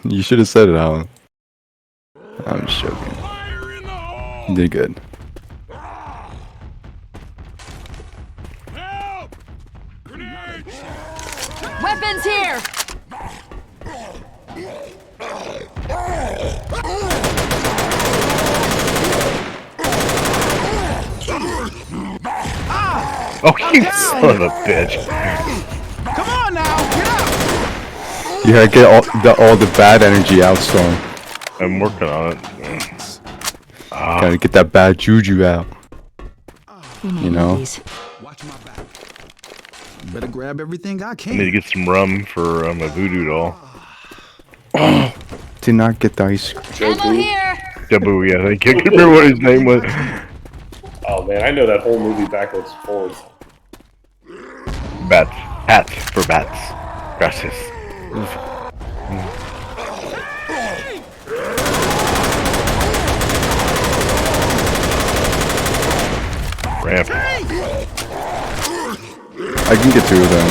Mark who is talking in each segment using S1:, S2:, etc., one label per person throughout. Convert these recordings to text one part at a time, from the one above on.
S1: You should have said it, Allan. I'm just joking. You did good.
S2: Help! Grenades!
S3: Weapons here!
S4: Oh, you son of a bitch.
S2: Come on now, get up!
S1: You gotta get all the bad energy out, Storm.
S4: I'm working on it.
S1: Gotta get that bad juju out. You know?
S2: Watch my back. Better grab everything I
S4: I
S2: can.
S4: need to get some rum for my voodoo doll.
S1: Did not get the ice cream.
S3: Ammo here!
S4: Jabu, yeah, I can't remember what his name was.
S5: Oh man, I know that whole movie backwards and forwards.
S4: Bats. Hats for bats. Gracias. Ramp.
S1: I can get two of them.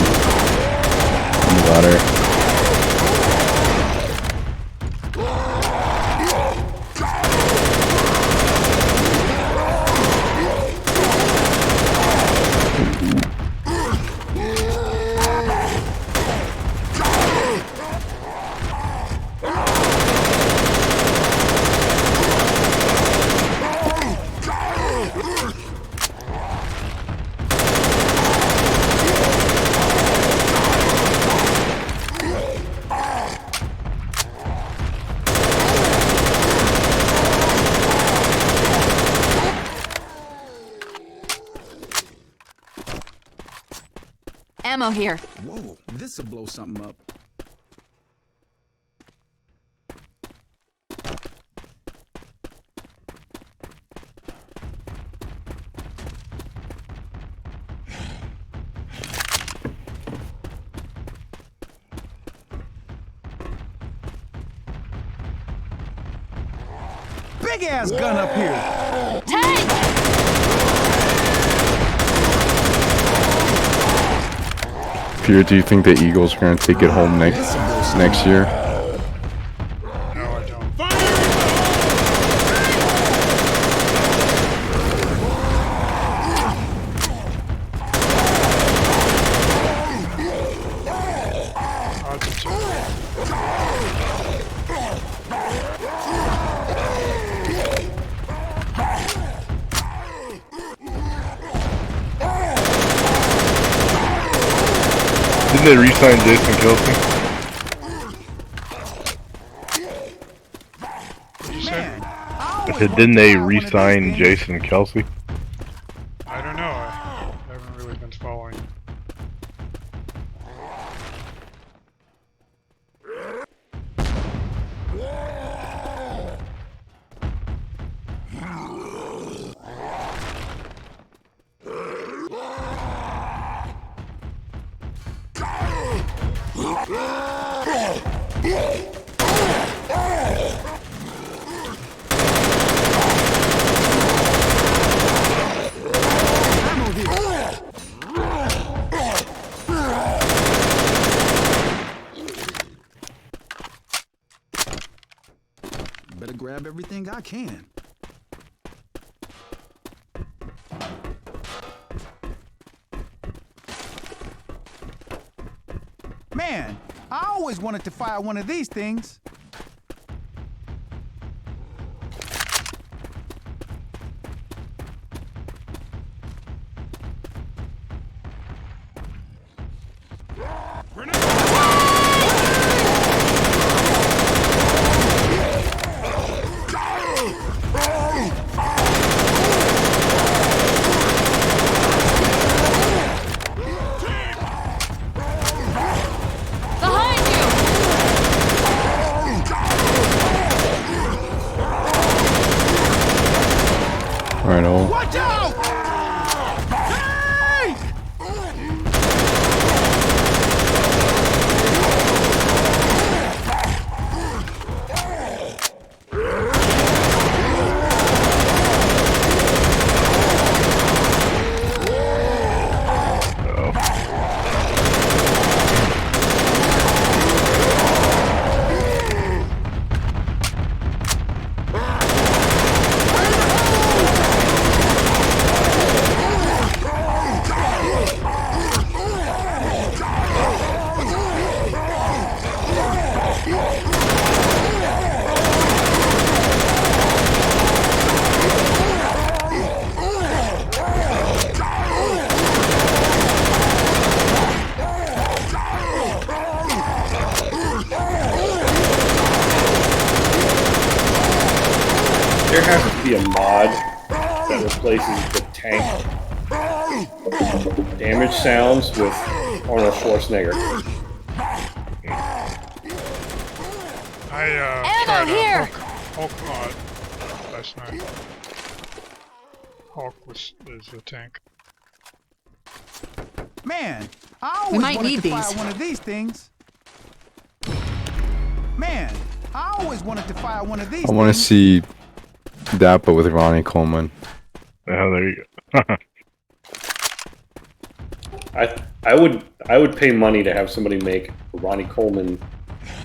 S1: On the ladder.
S3: Ammo here.
S2: Whoa, this'll blow something up. Big ass gun up here.
S3: Tank!
S1: Peter, do you think the Eagles are gonna take it home next year?
S2: No, I don't.
S4: Didn't they re-sign Jason Kelsey?
S2: Man,
S4: I said, didn't they re-sign Jason Kelsey?
S6: I don't know. I haven't really been following.
S2: better grab everything I can. Man, I always wanted to fire one of these things.
S3: Behind you!
S5: There has to be a mod that replaces the tank damage sounds with Arnold Schwarzenegger.
S6: I tried
S3: here!
S6: a Hulk mod last night. Hulk is a tank.
S2: Man, I
S3: We
S2: always
S3: might
S2: wanted
S3: need
S2: to fire
S3: these.
S2: one of these things. Man, I always wanted to fire one of these
S1: I want to
S2: things.
S1: see that, but with Ronnie Coleman.
S4: Oh, there you go.
S5: I would pay money to have somebody make a Ronnie Coleman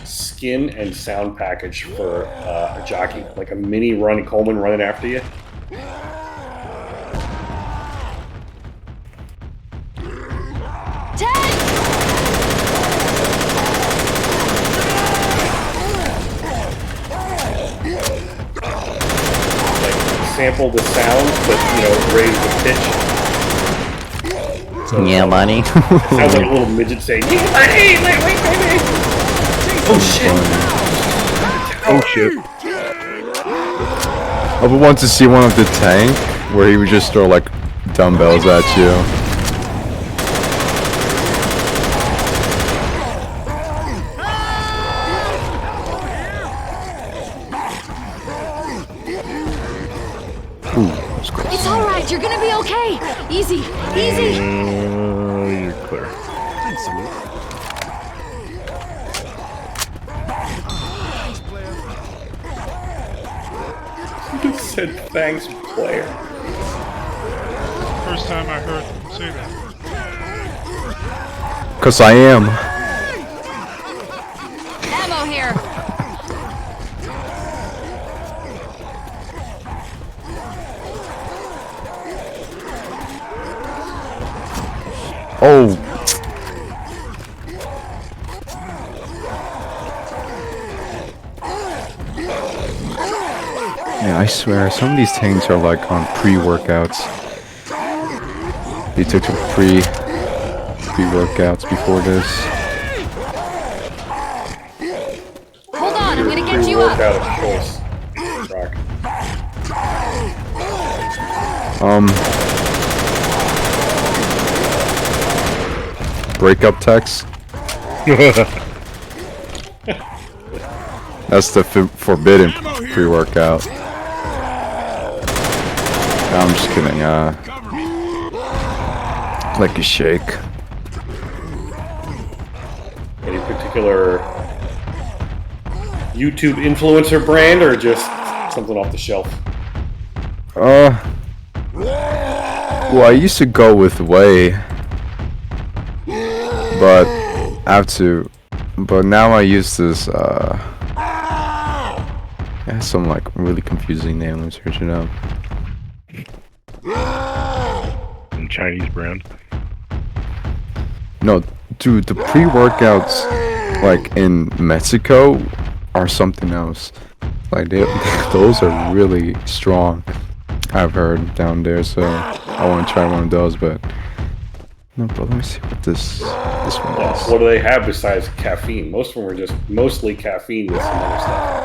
S5: skin and sound package for a jockey, like a mini Ronnie Coleman running after you.
S3: Tank!
S5: Like sample the sound, but raise the pitch. So
S1: Yeah, money.
S5: sounds like a little midget saying, "Yeah, money, wait, baby." Oh shit!
S4: Oh shit.
S1: I would want to see one of the tank where he would just throw like dumbbells at you. Ooh, that's close.
S3: It's alright, you're gonna be okay! Easy, easy!
S4: You're clear.
S5: He said, "Thanks, player."
S6: First time I heard them say that.
S1: 'Cause I am.
S3: Ammo here!
S1: Oh. Yeah, I swear, some of these tanks are like on pre-workouts. They took some pre-workouts before this.
S3: Hold on, I'm gonna get you up!
S5: Pre-workout of choice. Rock.
S1: Breakup text. That's the forbidden pre-workout. I'm just kidding. Like a shake.
S5: Any particular YouTube influencer brand, or just something off the shelf?
S1: Well, I used to go with Whey, but but now I use this. It has some like really confusing name. Let me search it up.
S4: Some Chinese brand.
S1: No, dude, the pre-workouts like in Mexico are something else. Like those are really strong. I've heard down there, so I want to try one of those. But no, but let me see what this one is.
S5: What do they have besides caffeine? Most of them are just mostly caffeine with some other stuff.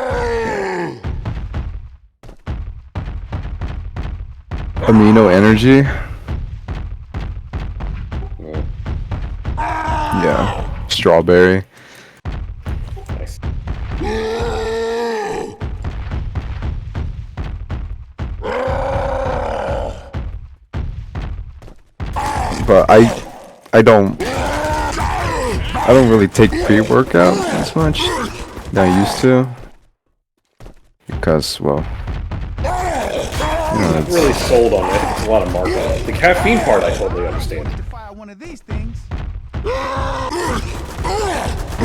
S1: Amino energy. Yeah, strawberry.
S5: Nice.
S1: But I don't really take pre-workout as much that I used to, because well,
S5: I'm really sold on it. It's a lot of marketing. The caffeine part, I totally understand.
S2: To fire one of these things.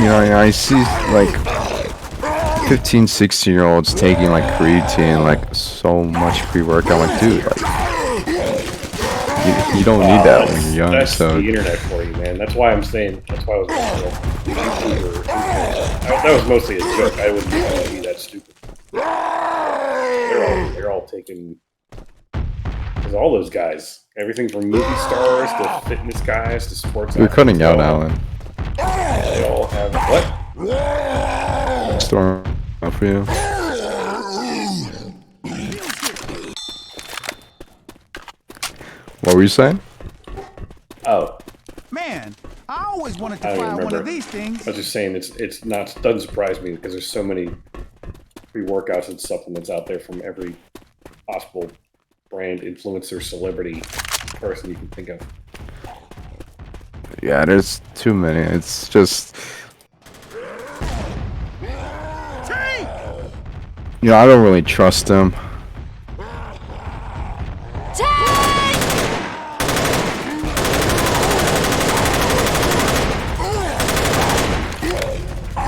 S1: I see like 15, 16-year-olds taking like creatine, like so much pre-workout. I'm like, dude, like you don't need that when you're young.
S5: That's
S1: So
S5: the internet for you, man. That's why I'm saying. That's why I was going YouTuber. That was mostly a joke. I wouldn't be that stupid. They're all taking. Because all those guys, everything from movie stars to fitness guys to sports.
S1: you're cutting out,
S5: athletes,
S1: Allan.
S5: They all have what?
S1: Storm up for you. What were you saying?
S5: Oh,
S2: Man, I always wanted
S5: I
S2: to
S5: don't
S2: fire one
S5: remember.
S2: of these things.
S5: I was just saying it's not doesn't surprise me because there's so many pre-workouts and supplements out there from every possible brand, influencer, celebrity person you can think of.
S1: Yeah, there's too many. It's just, I don't really trust them.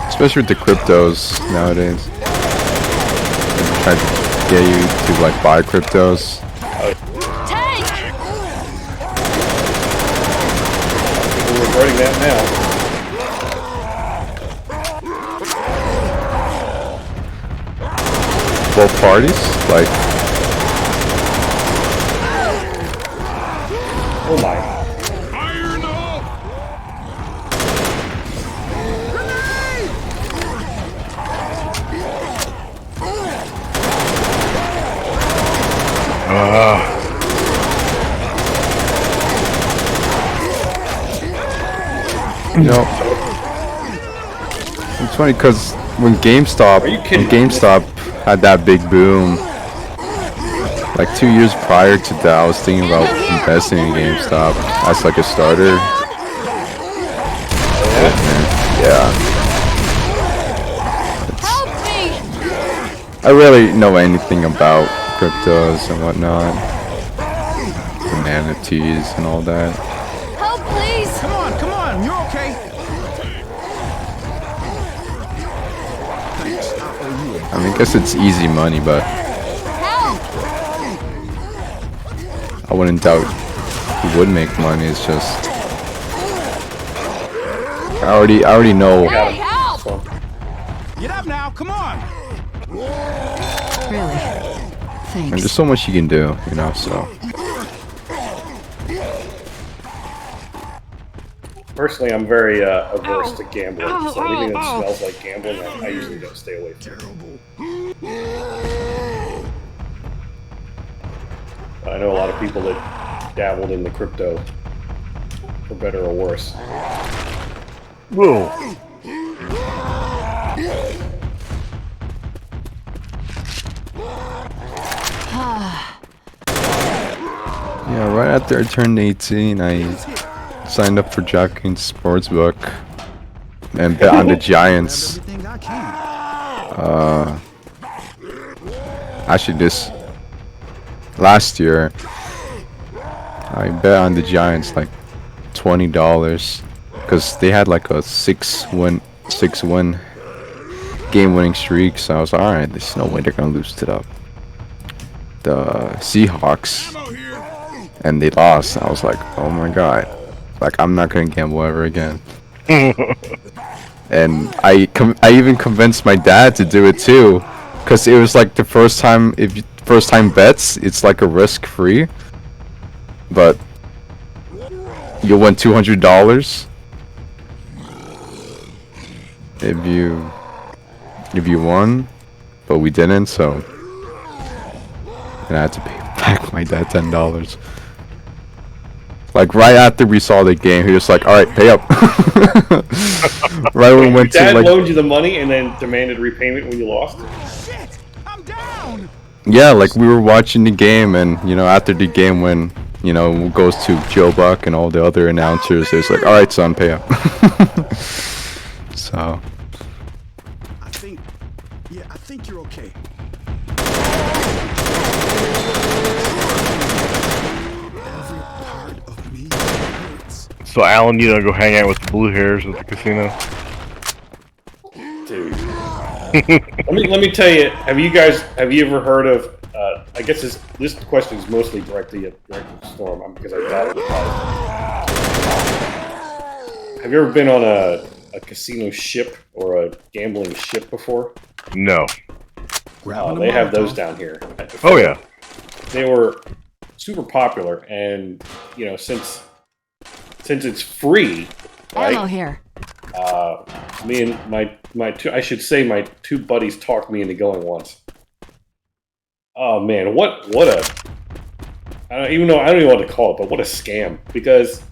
S1: Especially with the cryptos nowadays. They try to get you to like buy cryptos.
S5: We're regretting that now.
S1: Both parties? Like,
S5: Oh my.
S1: It's funny because when GameStop had that big boom, like 2 years prior to that, I was thinking about investing in GameStop as like a starter. Yeah.
S3: Help me!
S1: I really know anything about cryptos and whatnot, the manatees and all that.
S3: Help, please!
S2: Come on, you're okay. Thanks, I owe you a
S1: I mean, I guess it's easy money, but
S3: Help!
S1: I wouldn't doubt he would make money. It's just I already know.
S3: Hey, help!
S2: Get up now, come on.
S3: Really?
S1: And
S3: Thanks.
S1: there's so much you can do, so.
S5: Personally, I'm very averse to gambling. So anything that smells like gambling, I usually don't stay away from. But I know a lot of people that dabbled in the crypto, for better or worse.
S4: Whoa.
S1: Yeah, right after I turned 18, I signed up for DraftKings Sportsbook and bet on the Giants.
S2: Everything I can.
S1: Actually, this last year, I bet on the Giants like $20 because they had like a six win game-winning streak. So I was like, all right, there's no way they're gonna lose to the Seahawks, and they lost. I was like, oh my god, like I'm not gonna gamble ever again. And I even convinced my dad to do it too, because it was like the first time bets, it's like a risk-free, but you'll win $200 if you won, but we didn't, so and I had to pay back my dad $10. Like right after we saw the game, he was like, "All right, pay up." Right when we went
S5: Your dad
S1: to like,
S5: loaned you the money and then demanded repayment when you lost?
S2: Shit, I'm down.
S1: yeah, like we were watching the game, and after the game, when goes to Joe Buck and all the other announcers, it's like, "All right, son, pay up." So
S2: I think you're okay. Every part of me hurts.
S4: So Allan, go hang out with the blue hairs at the casino?
S5: Dude. let me tell you, have you ever heard of, I guess this question is mostly directed at Storm, because I doubt it. Have you ever been on a casino ship or a gambling ship before?
S4: No.
S5: They have those down here.
S4: Oh yeah.
S5: They were super popular, and since it's free,
S3: Ammo
S5: right?
S3: here.
S5: Me and my two buddies talked me into going once. Oh man, what a! I don't even know what to call it, but what a scam. Because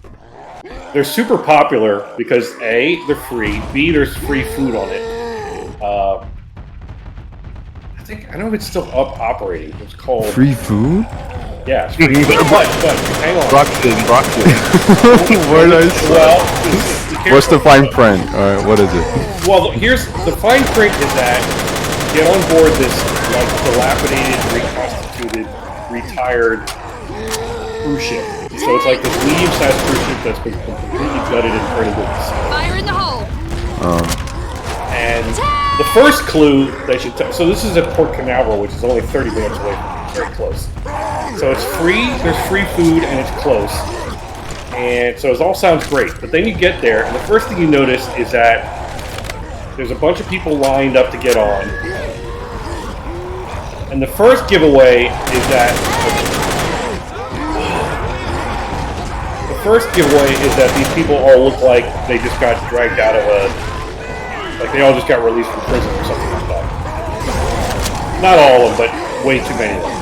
S5: they're super popular because A, they're free, B, there's free food on it. I don't know if it's still up operating. It's called
S1: Free food?
S5: Yeah, it's free food. But hang on.
S4: Broxton.
S1: Where did I say?
S5: Well,
S1: What's the fine print? Alright, what is it?
S5: Well, here's the fine print is that get on board this like dilapidated, reconstituted, retired cruise ship. So it's like this medium-sized cruise ship that's been completely gutted and turned into a sea.
S3: Fire in the hole!
S5: And the first clue they should tell. So this is at Port Canaveral, which is only 30 minutes away from me, very close. So it's free, there's free food, and it's close. And so it all sounds great. But then you get there, and the first thing you notice is that there's a bunch of people lined up to get on. And the first giveaway is that these people all look like they just got dragged out of like they all just got released from prison or something like that. Not all of them, but way too many of them.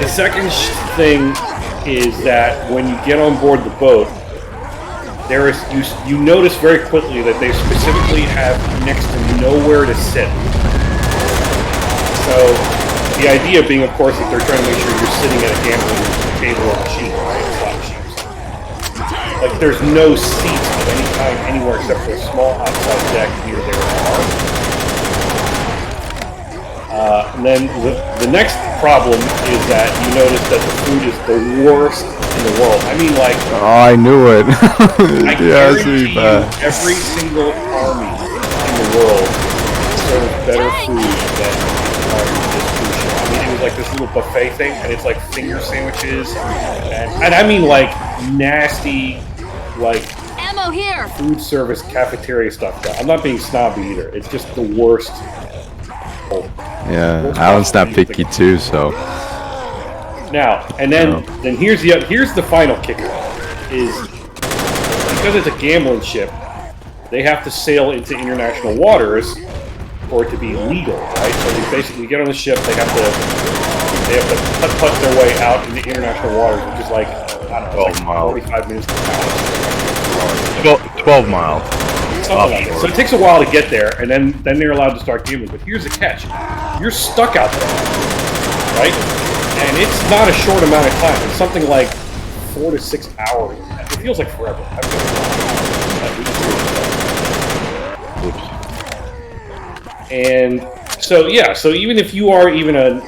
S5: The second thing is that when you get on board the boat, there is you notice very quickly that they specifically have next to nowhere to sit. So the idea being, of course, that they're trying to make sure you're sitting at a gambling table or machine, right? Slot machines. Like there's no seats of any kind anywhere except for a small outside deck near their bar. And then the next problem is that you notice that the food is the worst in the world. I mean, like...
S1: Oh, I knew it.
S5: I guarantee you, every single army in the world serves better food than this cruise ship. I mean, it was like this little buffet thing, and it's like finger sandwiches, and I mean like nasty, like...
S3: Ammo here!
S5: Food service cafeteria stuff. I'm not being snobby either. It's just the worst.
S1: Yeah, Alan's not picky too, so.
S5: Now, and then here's the final kicker, is because it's a gambling ship, they have to sail into international waters for it to be legal, right? So they basically get on the ship, they have to putt their way out into international waters, which is like, I don't know, 45 minutes to an hour.
S4: 12 miles.
S5: Something like that. So it takes a while to get there, and then they're allowed to start gambling. But here's the catch: you're stuck out there, right? And it's not a short amount of time. It's something like 4 to 6 hours. It feels like forever. And so yeah, so even if you are even a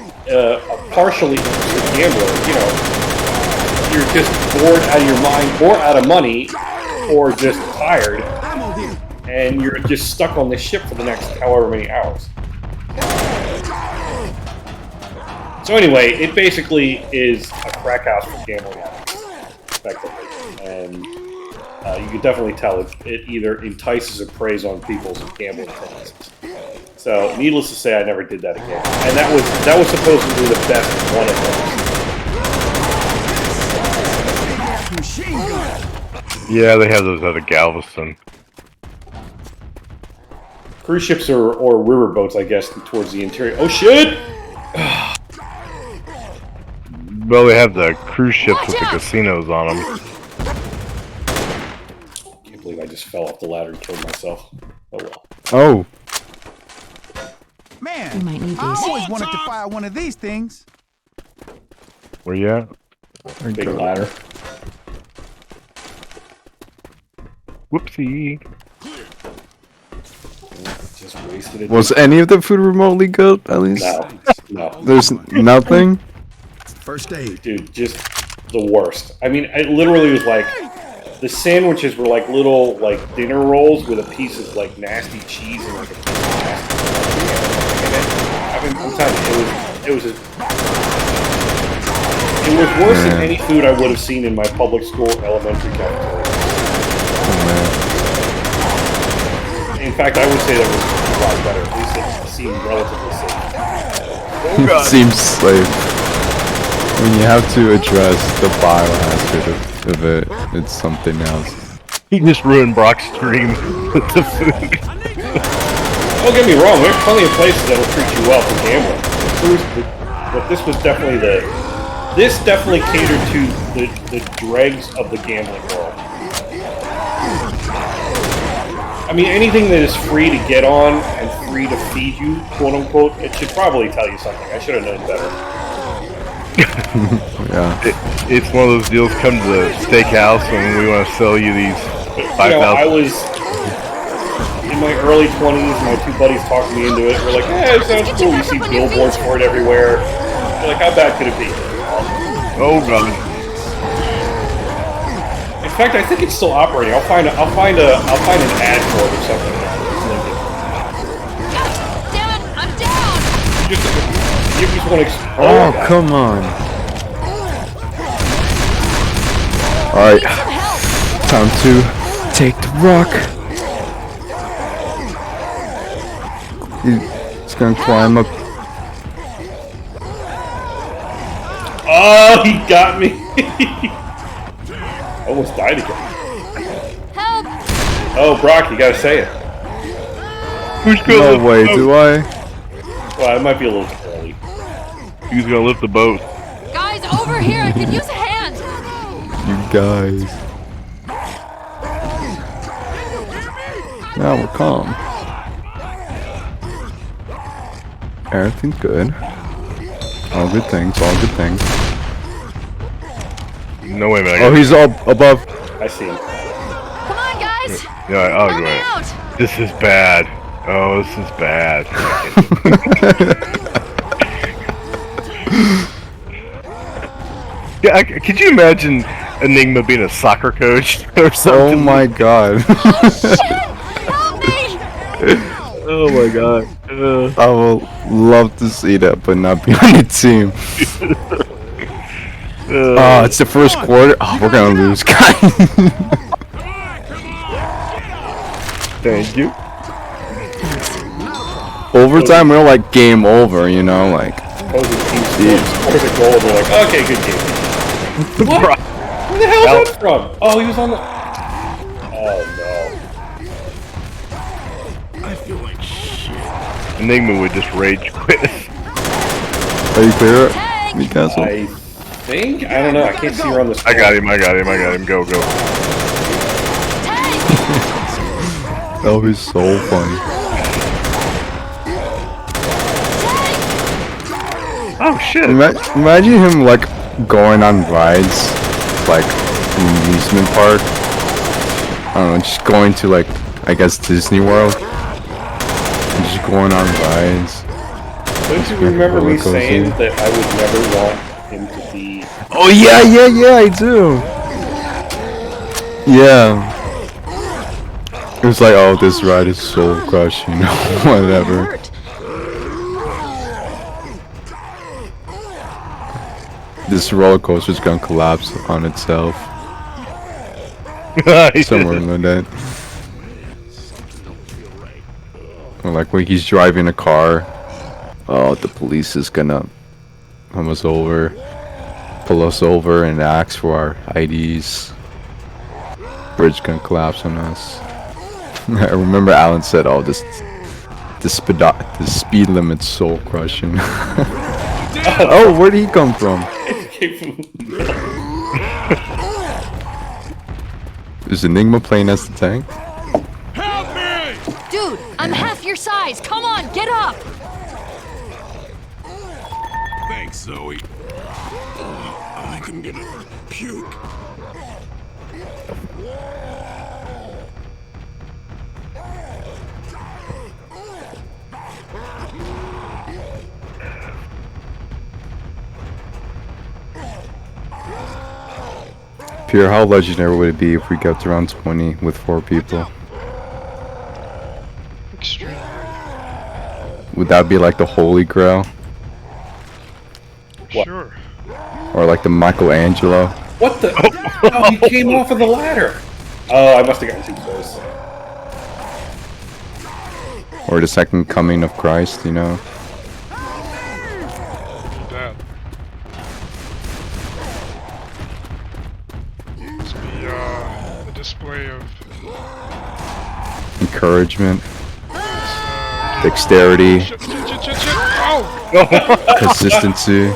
S5: partially gambler, you know, you're just bored out of your mind, or out of money, or just tired. And you're just stuck on this ship for the next however many hours. So anyway, it basically is a crack house for gambling addicts, effectively. And you can definitely tell it either entices or preys on people's gambling tendencies. So needless to say, I never did that again. And that was supposedly the best one of those.
S4: Yeah, they have those out of Galveston.
S5: Cruise ships or river boats, I guess, towards the interior. Oh shit!
S4: Well, they have the cruise ships with the casinos on them.
S5: Can't believe I just fell off the ladder and killed myself. Oh well.
S1: Oh.
S2: Man,
S3: We might need
S2: I
S3: these.
S2: always wanted to fire one of these things.
S4: Where you at?
S5: Big ladder.
S4: Whoopsie.
S5: Just wasted it.
S1: Was any of the food remotely good, at least?
S5: No.
S1: There's nothing?
S2: First aid.
S5: Dude, just the worst. I mean, it literally was like, the sandwiches were like little, like, dinner rolls with a piece of, like, nasty cheese and, like, a piece of nasty in it. I mean, I'm telling you, it was worse than any food I would have seen in my public school elementary cafeteria. In fact, I would say that was a lot better. At least it seemed relatively safe.
S1: It seems safe. When you have to address the biohazard of it, it's something else.
S4: He just ruined Brock's dream with the food.
S5: Don't get me wrong, there's plenty of places that will treat you well for gambling. But this was definitely the This definitely catered to the dregs of the gambling world. I mean, anything that is free to get on and free to feed you, quote unquote, it should probably tell you something. I should have known better.
S1: Yeah.
S4: It's one of those deals. Come to the steakhouse and we want to sell you these
S5: You know, I
S4: 5,000.
S5: was in my early 20s. My two buddies talked me into it. We're like, "Eh, it sounds cool. You see billboards for it everywhere." We're like, "How bad could it be?"
S4: Oh god.
S5: In fact, I think it's still operating. I'll find an ad for it or something.
S3: Damn it, I'm down!
S5: You just want to.
S1: Oh, come on. Alright.
S3: Need some help!
S1: Time to take the rock. He's gonna climb up.
S5: Oh, he got me. Almost died again.
S3: Help!
S5: Oh, Brock, you gotta say it.
S4: Who's gonna
S1: No
S4: lift
S1: way,
S4: the boat?
S1: do I?
S5: Well, it might be a little early.
S4: Who's gonna lift the boat?
S3: Guys, over here, I could use a hand!
S1: You guys. Now we're calm. Everything's good. All good things, all good things.
S4: No way, man.
S1: Oh, he's up above.
S5: I see him.
S3: Come on, guys!
S4: Yeah, oh,
S3: Help me
S4: right.
S3: out!
S4: This is bad. Oh, this is bad. Yeah, could you imagine Enigma being a soccer coach or something?
S1: Oh my god.
S3: Help me!
S4: Oh my god.
S1: I will love to see that, but not be on the team. Oh, it's the first quarter. Oh, we're gonna lose, guys.
S4: Thank you.
S1: Overtime, we're like game over, you know, like.
S5: Opposing team scores a goal, and they're like, "Okay, good game." What? Where the hell is that from? Oh, he was on the. Oh no.
S4: Enigma would just rage quit.
S1: Are you clear? Newcastle?
S5: I think? I don't know. I can't see her on the
S4: I got him. Go.
S1: That was so funny.
S4: Oh shit.
S1: Imagine him like going on rides, like an amusement park. I don't know, just going to like, I guess Disney World. And just going on rides.
S5: Don't you remember me
S1: Roller coaster.
S5: saying that I would never want him to be?
S1: Oh yeah, I do. Yeah. It was like, oh, this ride is so crushing, whatever. This roller coaster is gonna collapse on itself. Somewhere like that. Or like when he's driving a car. Oh, the police is gonna pull us over and ask for our IDs. Bridge gonna collapse on us. I remember Allan said, "Oh, the speed limit's soul crushing." Oh, where did he come from? Is Enigma playing as the tank?
S3: Dude, I'm half your size! Come on, get up!
S7: Thanks, Zoe. I can get a puke.
S1: Pierre, how legendary would it be if we got to round 20 with 4 people?
S6: Extreme.
S1: Would that be like the Holy Grail?
S5: What?
S6: Sure.
S1: Or like the Michelangelo?
S5: What the? Oh, he came off of the ladder. Oh, I must have gotten too close.
S1: Or the second coming of Christ, you know?
S6: That. It's the display of
S1: Encouragement, dexterity,
S6: shit. Oh!
S1: consistency.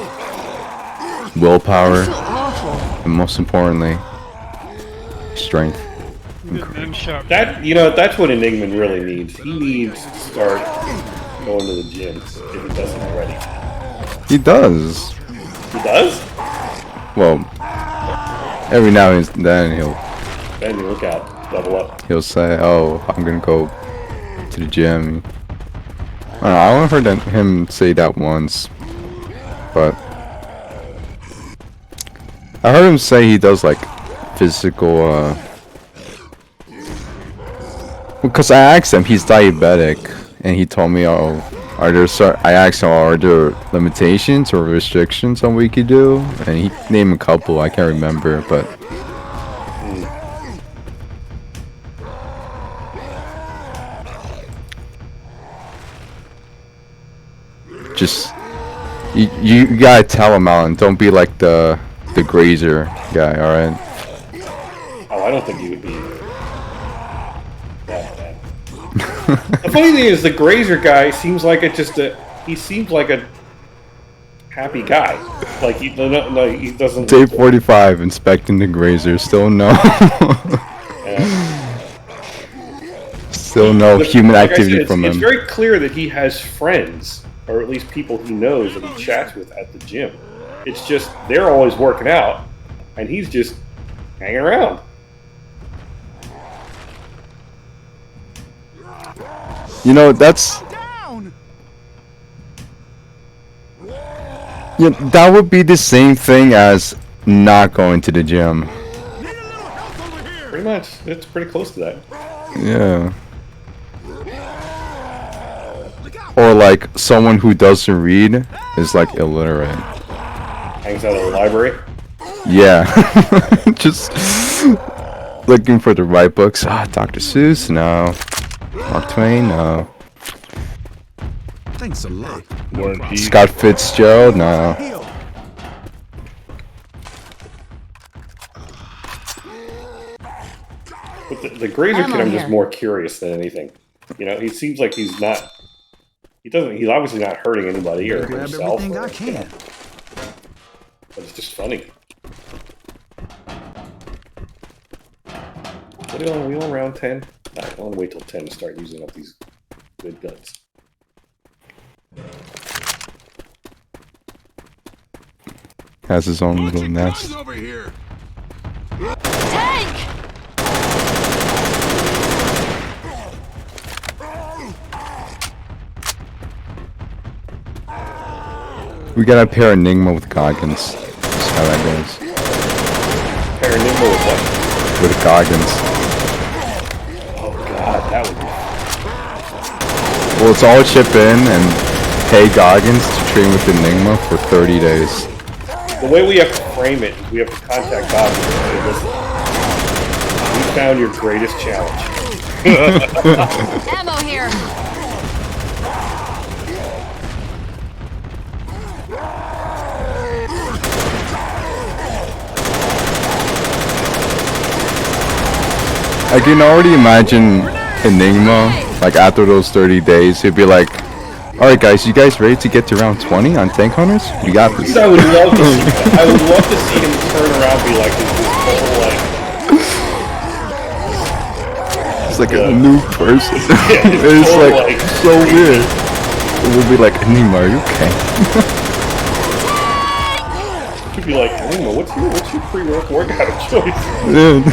S1: willpower,
S3: So awful.
S1: and most importantly, strength.
S6: Then shot.
S5: That that's what Enigma really needs. He needs to start going to the gym if he doesn't already.
S1: He does.
S5: He does?
S1: Well, every now and then
S5: Then you look out, level up.
S1: he'll say, "Oh, I'm gonna go to the gym." I don't know, I only heard him say that once, but I heard him say he does like physical. Because I asked him, he's diabetic, and he told me, "Oh, are there?" I asked him, "Are there limitations or restrictions on what we could do?" And he named a couple. I can't remember, but. Just you gotta tell him, Allan. Don't be like the grazer guy. All right.
S5: Oh, I don't think he would be that bad. The funny thing is, the grazer guy seems like he seems like a happy guy. Like he doesn't.
S1: Day 45, inspecting the grazer. Still no. Still no human
S5: like I
S1: activity
S5: said,
S1: from
S5: it's
S1: him.
S5: very clear that he has friends, or at least people he knows that he chats with at the gym. It's just they're always working out, and he's just hanging around.
S1: You know, that's
S2: Down!
S1: yeah, that would be the same thing as not going to the gym.
S5: Pretty much, it's pretty close to that.
S1: Yeah. Or like someone who doesn't read is like illiterate.
S5: Hangs out at the library.
S1: Yeah. Just looking for the right books. Ah, Dr. Seuss, no. Mark Twain, no.
S2: Thanks a lot.
S4: War and Peace.
S1: Scott Fitzgerald, no.
S2: Heal.
S5: But the grazer
S3: Ammo
S5: kid, I'm just
S3: here.
S5: more curious than anything. You know, he seems like he's not. He's obviously not hurting anybody or
S2: Grab
S5: himself.
S2: everything
S5: or,
S2: I can.
S5: But it's just funny. What are we on round 10? I want to wait till 10 to start using up these good guns.
S1: Has his own
S7: Watch
S1: little
S7: your
S1: nest.
S7: guns over here.
S3: Tank!
S1: We gotta pair Enigma with Goggins. That's how that goes.
S5: Paranormal with what?
S1: With Goggins.
S5: Oh god, that would be.
S1: Well, let's all chip in and pay Goggins to train with Enigma for 30 days.
S5: The way we have to frame it is we have to contact God and say, listen, we found your greatest challenge.
S3: Ammo here!
S1: I can already imagine Enigma, like after those 30 days, he'd be like, "Alright guys, you guys ready to get to round 20 on Tank Hunters? We got this."
S5: I would love to see that. I would love to see him turn around and be like this whole like
S1: It's like a new person.
S5: it's
S1: It's
S5: totally,
S1: like
S5: like,
S1: so weird. We'll be like, "Enigma, are you okay?"
S5: to be like, Lima, what's your pre-workout of choice?
S1: Dude.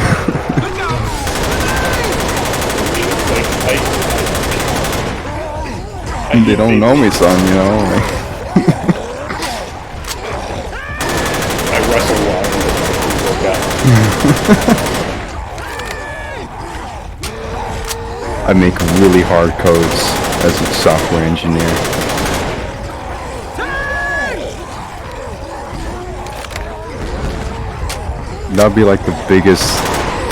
S1: They don't know me, son, you know. Like,
S5: I wrestle while I
S1: I make really hard codes as a software engineer. That'd be like the biggest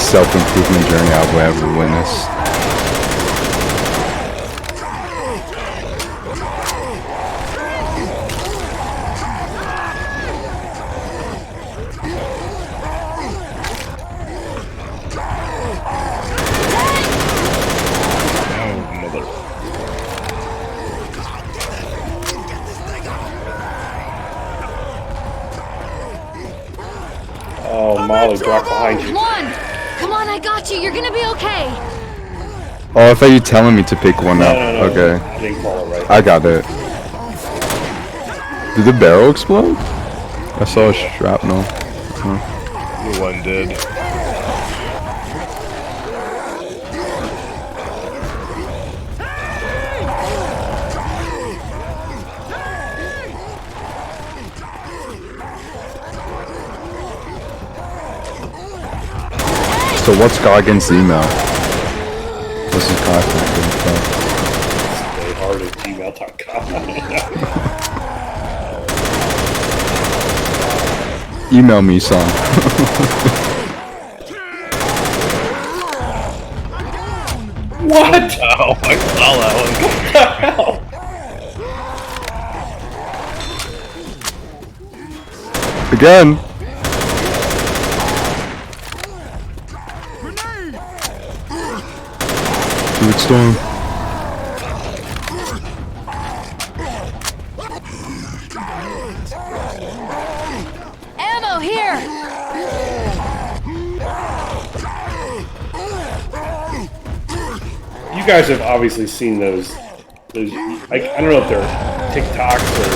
S1: self-improvement journey I've ever witnessed.
S4: Oh, mother.
S5: probably drop behind you.
S3: Come on, I got you. You're gonna be okay.
S1: Oh, I thought you were telling me to pick one up.
S5: No.
S1: Okay.
S5: I didn't call it right.
S1: I got it. Did the barrel explode? I saw a shrapnel.
S4: The one did.
S1: So what's Goggins' email? This is contact
S5: Stayhard@gmail.com.
S1: info. Email me, son.
S5: What?
S4: Oh, I saw that one.
S1: Again. Dude, storm.
S3: Ammo here.
S5: You guys have obviously seen those. I don't know if they're TikToks or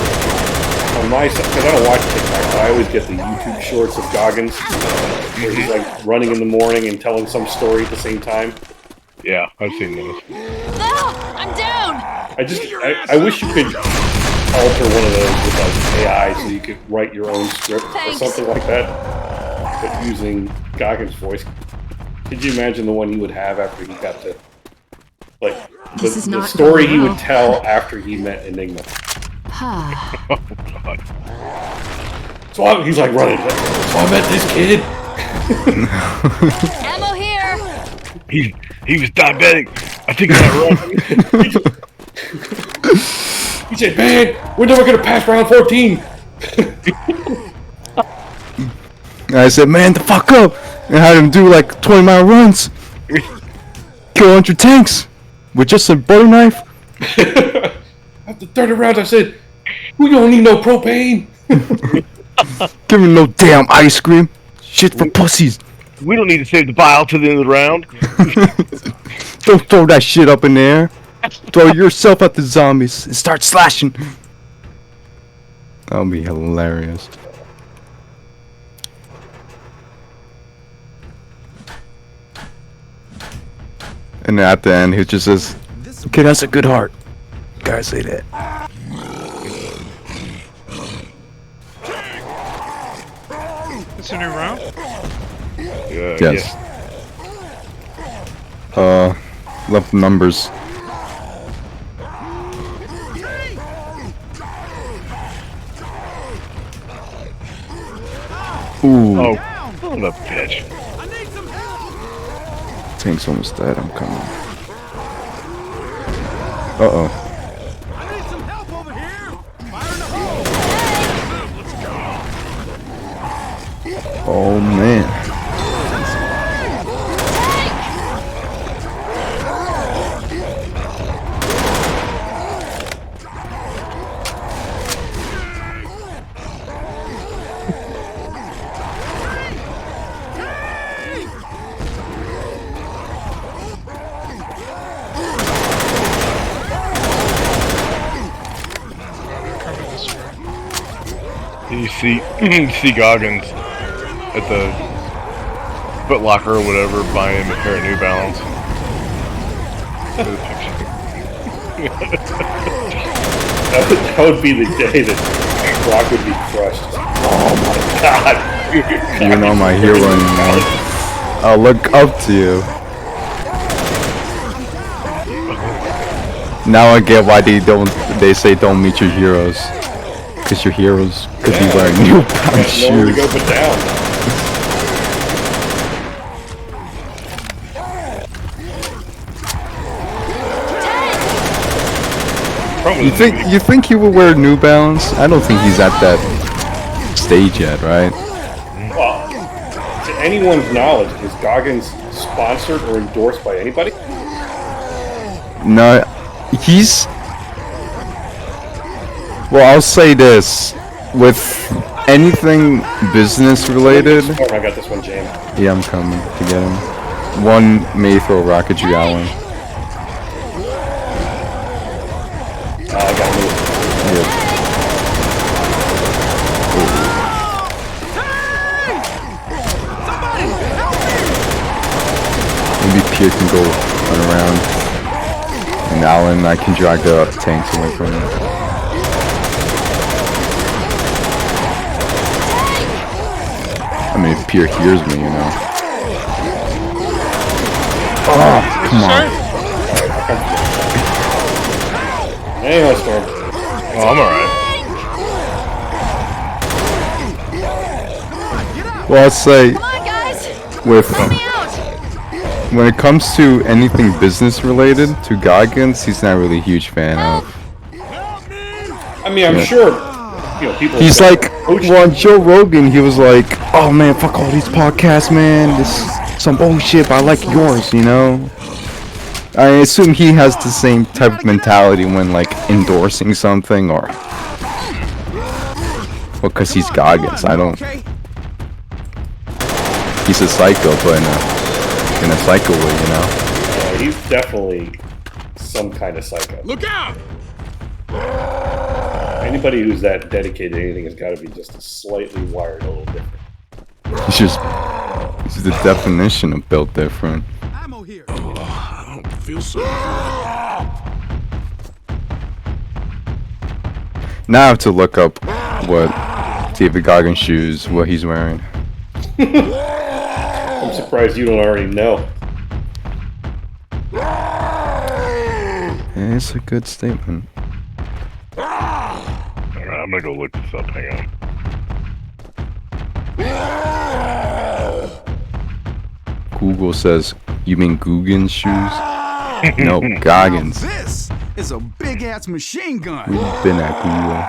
S5: on my side, because I don't watch TikTok, but I always get the YouTube shorts of Goggins where he's like running in the morning and telling some story at the same time.
S4: Yeah, I've seen those.
S3: No, I'm down.
S5: I wish you could alter one of those with like AI so you could write your own script
S3: Thanks.
S5: or something like that, but using Goggins' voice. Could you imagine the one he would have after he got to, like,
S3: This is
S5: the
S3: not
S5: story
S3: going
S5: he
S3: well.
S5: would tell after he met Enigma?
S4: Oh god.
S5: So he's like running. So I met this kid.
S3: Ammo here.
S4: He was diabetic. I think I wrong.
S5: He said, "Man, we're never gonna pass round 14."
S1: I said, man, the fuck up. And had him do like 20-mile runs. Kill 100 tanks. With just a butter knife.
S5: After 30 rounds, I said, "We don't need no propane."
S1: Give him no damn ice cream. Shit for pussies.
S4: We don't need to save the bile to the end of the round.
S1: Don't throw that shit up in the air. Throw yourself at the zombies and start slashing. That'll be hilarious. And then at the end, he just says, "Kid has a good heart." Gotta say that.
S6: It's a new round.
S1: Yes. Left numbers. Ooh.
S4: Oh, son of a bitch.
S1: Tank's almost dead. I'm coming. Uh-oh. Oh, man.
S4: You see Goggins at the Foot Locker or whatever buying him a pair of New Balance.
S5: That would be the day that Brock would be crushed. Oh my god!
S1: You're not my hero anymore. I'll look up to you. Now I get why they say don't meet your heroes. Cause your heroes could be wearing New Balance
S5: Nowhere to
S1: shoes.
S5: go but down.
S1: You think he will wear New Balance? I don't think he's at that stage yet, right?
S5: Well, to anyone's knowledge, is Goggins sponsored or endorsed by anybody?
S1: No, he's. Well, I'll say this: with anything business related.
S5: Oh, I got this one jammed.
S1: Yeah, I'm coming to get him. One may throw a rocket to Allan.
S5: I got moved.
S1: Yeah. Maybe Pierre can go run around. And Allan, I can drag the tanks away from him. I mean, if Pierre hears me, you know. Oh, come on.
S5: Anyway, Storm.
S4: Oh, I'm alright.
S1: Well, I'd say
S3: Come on, guys.
S1: with
S3: Help me out.
S1: when it comes to anything business related to Goggins, he's not really a huge fan of.
S5: I mean, I'm sure, you know, people.
S1: He's like,
S5: Coach-
S1: well, on Joe Rogan, he was like, oh man, fuck all these podcasts, man. This is some bullshit, but I like yours, you know? I assume he has the same type of mentality when, like, endorsing something, or... Well, because he's Goggins, I don't...
S2: Okay.
S1: He's a psycho, but in a psycho way, you know?
S5: Yeah, he's definitely some kind of psycho.
S7: Look out!
S5: Anybody who's that dedicated to anything has got to be just slightly wired a little different.
S1: He's the definition of built different.
S2: Ammo here.
S7: I don't feel so good.
S1: Now I have to look up what David Goggins' shoes, what he's wearing.
S5: I'm surprised you don't already know.
S1: Yeah, it's a good statement.
S4: Alright, I'm gonna go look this up. Hang on.
S1: Google says, you mean Guggen's shoes? No, Goggins.
S2: This is a big ass machine gun.
S1: We've been at Google.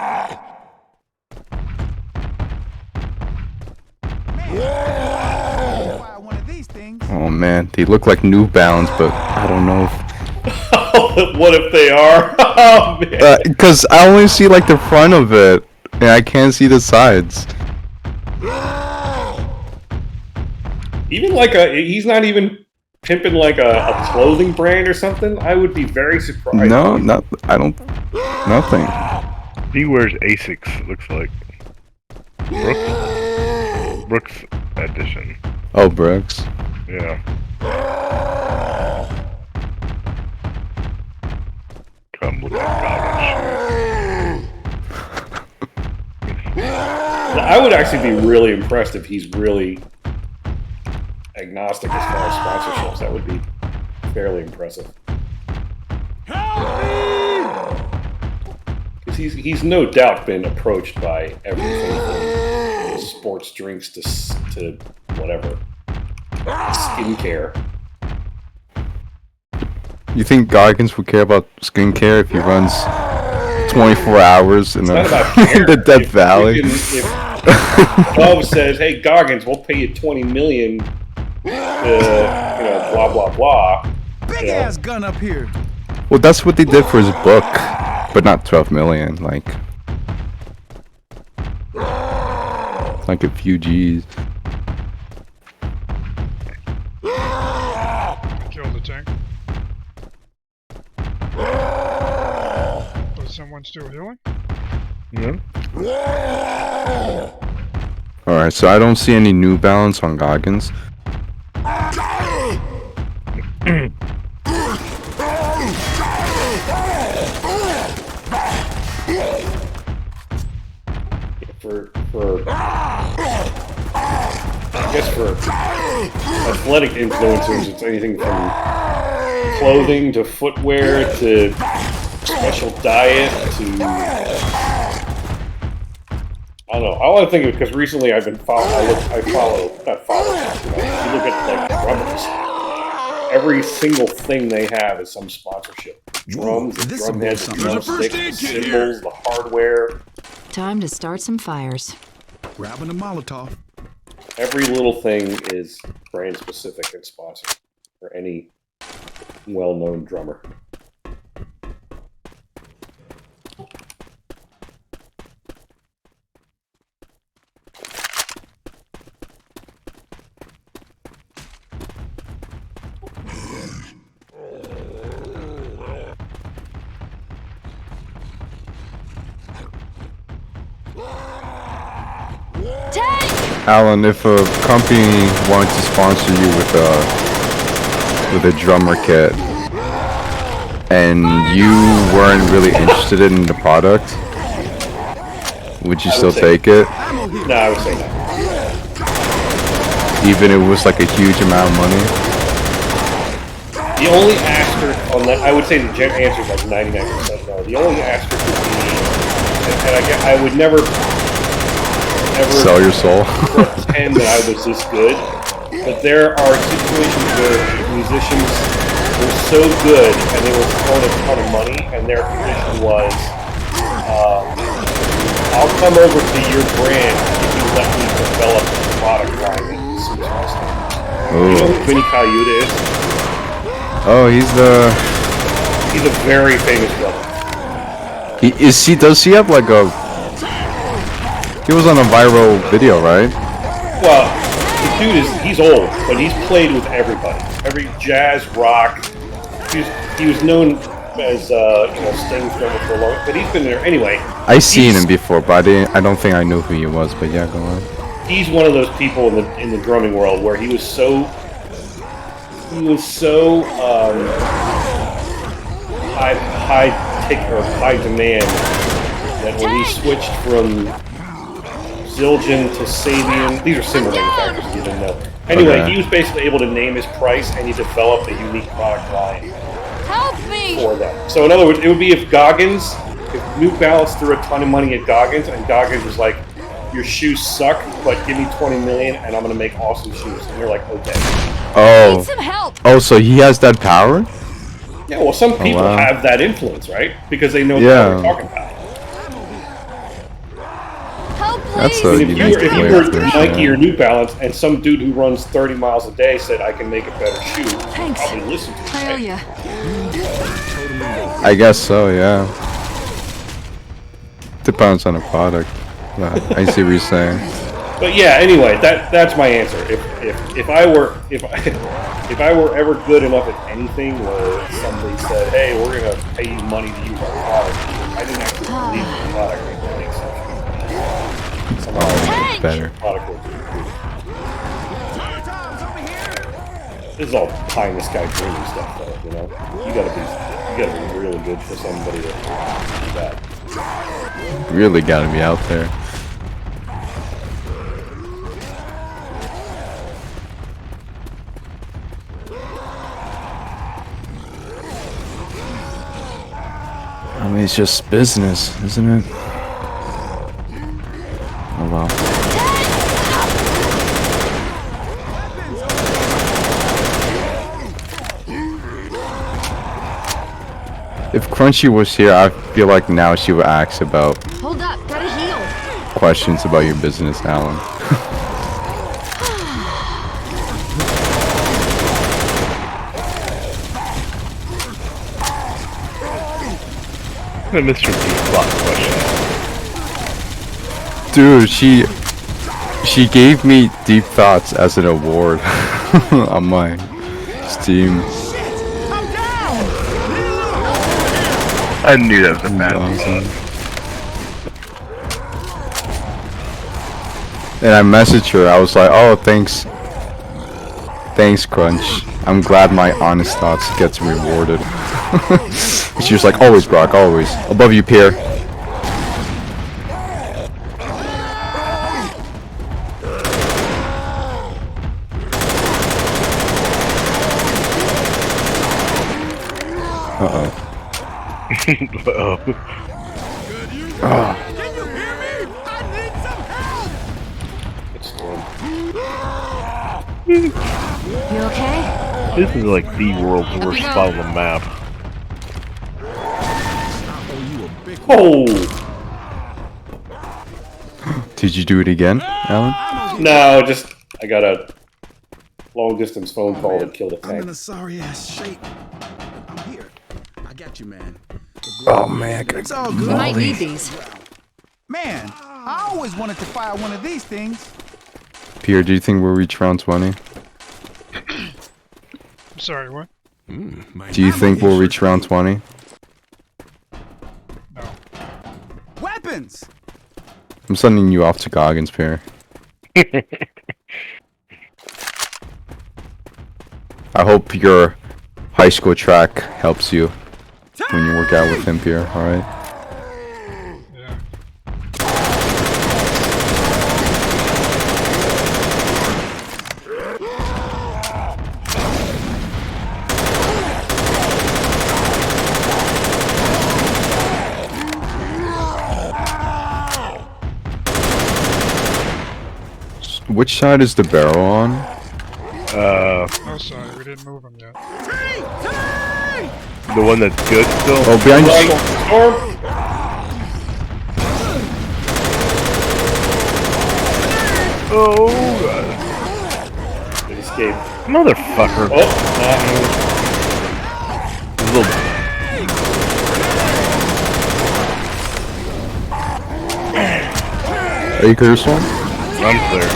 S2: Fire one of these things.
S1: Oh man, they look like New Balance, but I don't know if...
S5: What if they are? Oh, man.
S1: Because I only see like the front of it, and I can't see the sides.
S5: Even like he's not even pimping like a clothing brand or something. I would be very surprised.
S1: No, nothing.
S4: He wears Asics, it looks like. Brooks edition.
S1: Oh, Brooks.
S4: Yeah. Come look at Goggins'
S5: I would actually be really impressed if he's really agnostic as far as sponsorships. That would be fairly impressive. Because he's no doubt been approached by everything from sports drinks to whatever skincare.
S1: You think Goggins would care about skincare if he runs 24 hours in
S5: It's not about
S1: in the
S5: care.
S1: Death
S5: If
S1: Valley?
S5: if Bob says, "Hey Goggins, we'll pay you $20 million," blah blah blah.
S2: Big
S5: Yeah.
S2: ass gun up here.
S1: Well, that's what they did for his book, but not 12 million. Like a few G's.
S6: Kill the tank. But is someone still healing?
S4: Yeah.
S1: Alright, so I don't see any New Balance on Goggins.
S5: I guess for athletic influencers, it's anything from clothing to footwear to special diet to I don't know. All I think of because recently I've been following. You look at like drummers. Every single thing they have is some sponsorship. Drums, the
S2: this
S5: drum
S2: will be
S5: heads, the
S2: something.
S7: There's a
S5: drumsticks,
S7: first
S5: the
S7: aid kit here.
S5: cymbals, the hardware.
S3: Time to start some fires.
S2: Grabbing a Molotov.
S5: Every little thing is brand specific and sponsored for any well-known drummer.
S1: Alan, if a company wanted to sponsor you with a drummer kit, and you weren't really interested in the product, would you still take it?
S5: No, I would say no.
S1: Even if it was like a huge amount of money?
S5: The only asterisk on that, I would say the answer is like 99% no. The only asterisk would be, and I would never
S1: Sell your soul?
S5: pretend that I was this good, but there are situations where musicians were so good and they were throwing a ton of money, and their condition was, I'll come over to your brand if you let me develop a product line that suits my style. You know who Vinny Colaiuta is?
S1: Oh, he's
S5: a very famous drummer.
S1: Does he have like a... He was on a viral video, right?
S5: Well, the dude he's old, but he's played with everybody. Every jazz, rock. He was known as, Sting's drummer for a long, but he's been there anyway.
S1: I seen him before, but I don't think I knew who he was, but yeah, go on.
S5: He's one of those people in the drumming world where he was so high demand that when he switched from Zildjian to Sabian, these are cymbal manufacturers, if you didn't know. Anyway,
S1: Okay.
S5: he was basically able to name his price, and he developed a unique product line for them. So in other words, it would be if New Balance threw a ton of money at Goggins, and Goggins was like, your shoes suck, but give me 20 million, and I'm going to make awesome shoes. And you're like, okay.
S1: Oh.
S3: Some help.
S1: Oh, so he has that power?
S5: Yeah, well, some people
S1: wow.
S5: have that influence, right? Because they know what
S1: Yeah.
S5: they're talking about.
S3: Help,
S1: That's
S3: please.
S1: a
S5: If you
S1: unique
S5: were
S1: way of
S5: Nike or New Balance, and some dude who runs 30 miles a day said, I can make a better shoe, you'd
S3: Thanks.
S5: probably listen to
S3: I owe
S5: it.
S3: ya.
S1: I guess so, yeah. Depends on the product. Yeah, I see what you're saying.
S5: But yeah, anyway, that's my answer. If I were ever good enough at anything where somebody said, hey, we're going to pay you money to use our product, I didn't actually believe in the product. It would make sense. Somehow
S1: Better.
S5: the product would be good. This is all pie in the sky dreamy stuff, though. You know, you gotta be really good for somebody to do that.
S1: Really gotta be out there. I mean, it's just business, isn't it? Oh wow. If Crunchy was here, I feel like now she would ask about
S3: Hold up, gotta heal.
S1: questions about your business, Alan.
S4: The Mr. D plot question.
S1: Dude, she gave me Deep Thoughts as an award on my Steam.
S4: I knew that was a bad one.
S1: Awesome. And I messaged her. I was like, "Oh, thanks, Crunch. I'm glad my honest thoughts gets rewarded." She was like, "Always, Brock, always. Above you, Pierre." Uh-oh.
S4: Uh-oh.
S1: Oh.
S2: Can you hear me? I need some help!
S5: It's
S3: You okay?
S4: This is like the world's worst
S3: we go.
S4: spot on the map.
S5: Oh!
S1: Did you do it again, Alan?
S5: No, just I got a long distance phone call that killed a
S2: I'm in
S5: tank.
S2: a sorry ass shape. I'm here. I got you, man.
S1: Oh man,
S2: It's all
S3: We
S2: good.
S3: might need these.
S2: Man, I always wanted to fire one of these things.
S1: Pierre, do you think we'll reach round 20?
S6: I'm sorry, what?
S1: Do you think we'll reach round 20?
S6: No.
S2: Weapons!
S1: I'm sending you off to Goggins, Pierre. I hope your high school track helps you when you work out with him here, alright?
S6: Yeah.
S1: Which side is the barrel on?
S6: Oh, sorry, we didn't move him yet.
S4: The one that's good still?
S1: Oh, behind you.
S5: Storm.
S4: Oh, God.
S5: It escaped.
S4: Motherfucker.
S5: Oh,
S4: Little...
S1: Are you clear, Storm?
S4: I'm clear.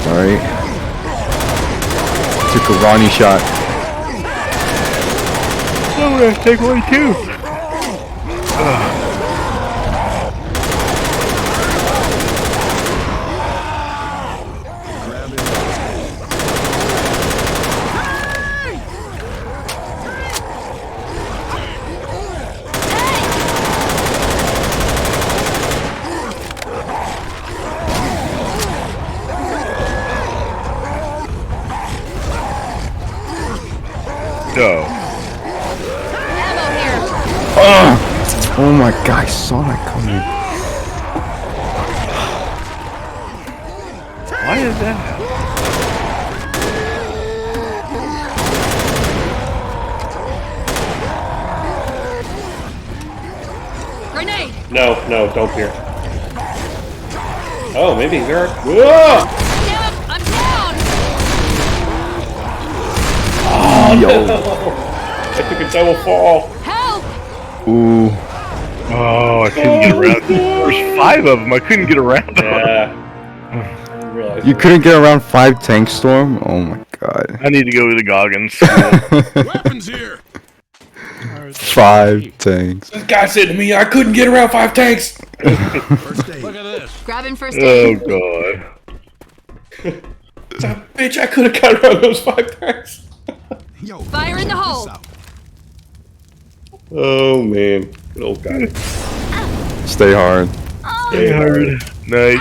S1: Alright. Took a Ronnie shot.
S4: Oh, we're gonna take one too. No.
S3: Ammo here.
S1: Oh my god, I saw that coming.
S4: Why is that?
S3: Grenade.
S5: no, don't peer. Oh, maybe there. Whoa!
S3: Damn it, I'm down.
S1: Yo.
S5: I took a double fall.
S3: Help.
S1: Ooh.
S4: Oh, I couldn't get around. There's 5 of them. I couldn't get around.
S5: Yeah. I realized
S1: You
S5: that.
S1: couldn't get around 5 tank, Storm? Oh my god.
S4: I need to go to the Goggins.
S7: Weapons here.
S1: 5 tanks.
S5: This guy said to me, I couldn't get around 5 tanks.
S7: First aid. Look at this.
S3: Grabbing first
S4: Oh,
S3: aid.
S4: God.
S5: Bitch, I could have got around those 5 tanks.
S2: Yo,
S3: Fire in the
S2: check this
S3: hole.
S2: out.
S5: Oh, man. Good old guy.
S1: Stay hard.
S5: Stay hard.
S4: Night.